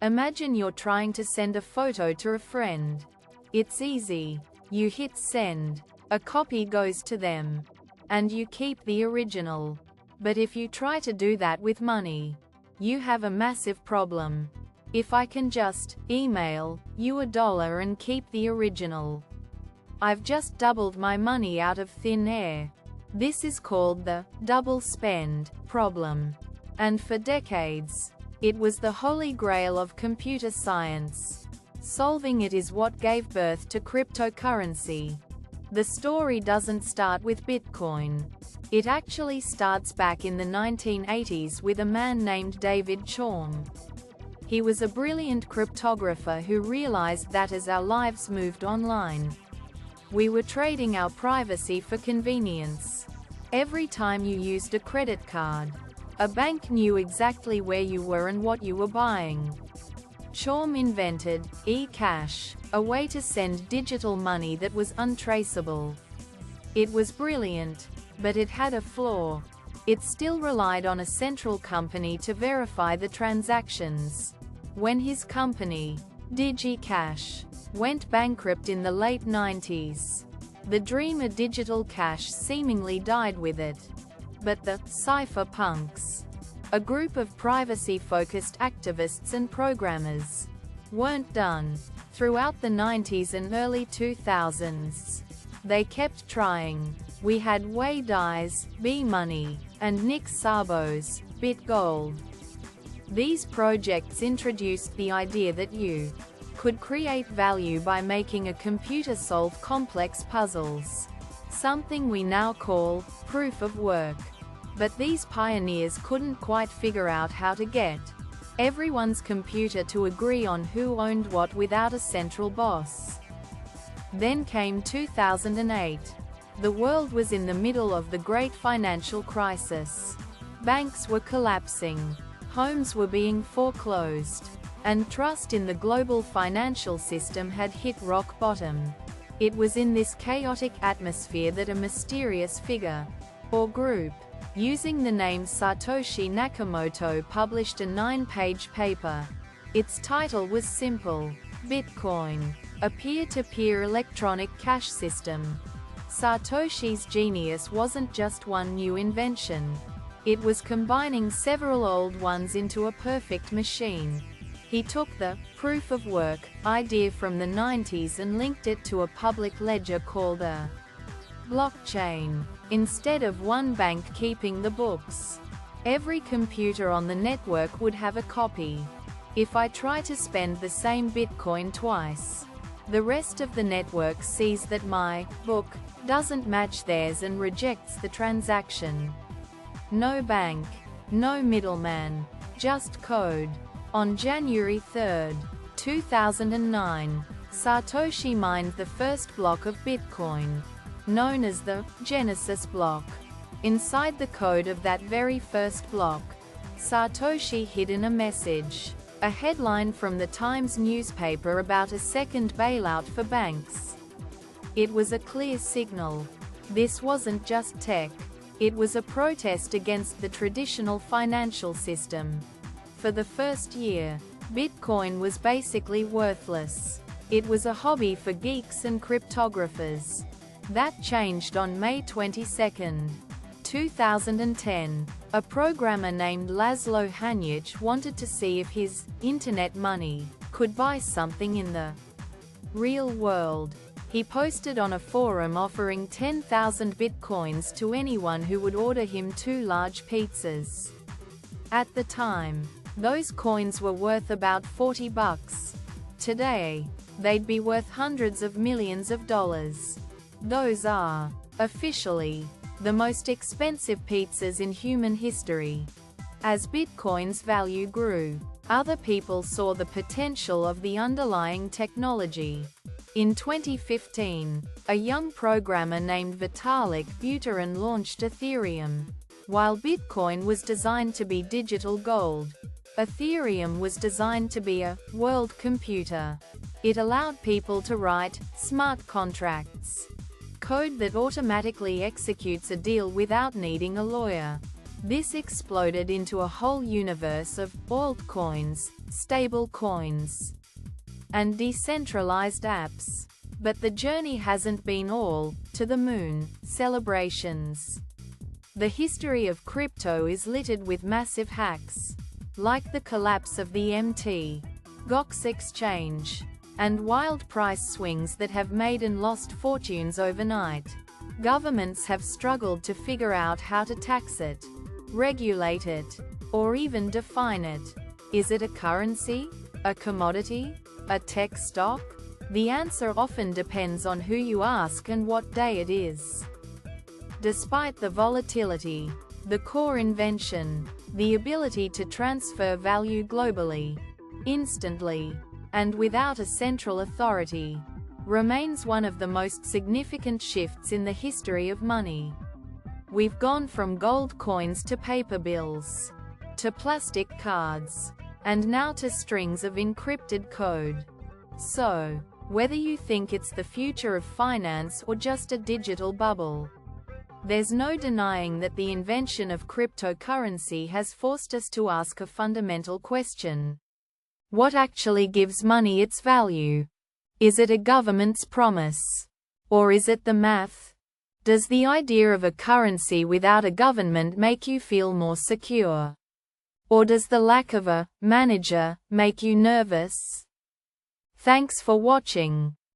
Imagine you're trying to send a photo to a friend. It's easy. You hit send. A copy goes to them. And you keep the original. But if you try to do that with money, you have a massive problem. If I can just email you $1 and keep the original, I've just doubled my money out of thin air. This is called the double spend problem. And for decades, it was the holy grail of computer science. Solving it is what gave birth to cryptocurrency. The story doesn't start with Bitcoin. It actually starts back in the 1980s with a man named David Chaum. He was a brilliant cryptographer who realized that as our lives moved online, we were trading our privacy for convenience. Every time you used a credit card, a bank knew exactly where you were and what you were buying. Chaum invented e-cash, a way to send digital money that was untraceable. It was brilliant, but it had a flaw. It still relied on a central company to verify the transactions. When his company, DigiCash, went bankrupt in the late 90s, the dream of digital cash seemingly died with it. But the cypherpunks, a group of privacy-focused activists and programmers, weren't done. Throughout the 90s and early 2000s, they kept trying. We had Wei Dai's B-Money and Nick Szabo's BitGold. These projects introduced the idea that you could create value by making a computer solve complex puzzles, something we now call proof of work. But these pioneers couldn't quite figure out how to get everyone's computer to agree on who owned what without a central boss. Then came 2008. The world was in the middle of the great financial crisis. Banks were collapsing, homes were being foreclosed, and trust in the global financial system had hit rock bottom. It was in this chaotic atmosphere that a mysterious figure, or group, using the name Satoshi Nakamoto published a 9-page paper. Its title was simple: Bitcoin, a peer-to-peer electronic cash system. Satoshi's genius wasn't just one new invention. It was combining several old ones into a perfect machine. He took the proof of work idea from the 90s and linked it to a public ledger called a blockchain. Instead of one bank keeping the books, every computer on the network would have a copy. If I try to spend the same Bitcoin twice, the rest of the network sees that my book doesn't match theirs and rejects the transaction. No bank, no middleman, just code. On January 3, 2009, Satoshi mined the first block of Bitcoin, known as the Genesis block. Inside the code of that very first block, Satoshi hidden a message, a headline from the Times newspaper about a second bailout for banks. It was a clear signal. This wasn't just tech. It was a protest against the traditional financial system. For the first year, Bitcoin was basically worthless. It was a hobby for geeks and cryptographers. That changed on May 22, 2010. A programmer named Laszlo Hanyecz wanted to see if his internet money could buy something in the real world. He posted on a forum offering 10,000 bitcoins to anyone who would order him 2 large pizzas. At the time, those coins were worth about $40. Today, they'd be worth hundreds of millions of dollars. Those are, officially, the most expensive pizzas in human history. As Bitcoin's value grew, other people saw the potential of the underlying technology. In 2015, a young programmer named Vitalik Buterin launched Ethereum. While Bitcoin was designed to be digital gold, Ethereum was designed to be a world computer. It allowed people to write smart contracts, code that automatically executes a deal without needing a lawyer. This exploded into a whole universe of altcoins, stable coins, and decentralized apps. But the journey hasn't been all to the moon celebrations. The history of crypto is littered with massive hacks, like the collapse of the Mt. Gox exchange, and wild price swings that have made and lost fortunes overnight. Governments have struggled to figure out how to tax it, regulate it, or even define it. Is it a currency? A commodity? A tech stock? The answer often depends on who you ask and what day it is. Despite the volatility, the core invention, the ability to transfer value globally, instantly, and without a central authority, remains one of the most significant shifts in the history of money. We've gone from gold coins to paper bills, to plastic cards, and now to strings of encrypted code. So, whether you think it's the future of finance or just a digital bubble, there's no denying that the invention of cryptocurrency has forced us to ask a fundamental question. What actually gives money its value? Is it a government's promise? Or is it the math? Does the idea of a currency without a government make you feel more secure? Or does the lack of a manager make you nervous? Thanks for watching.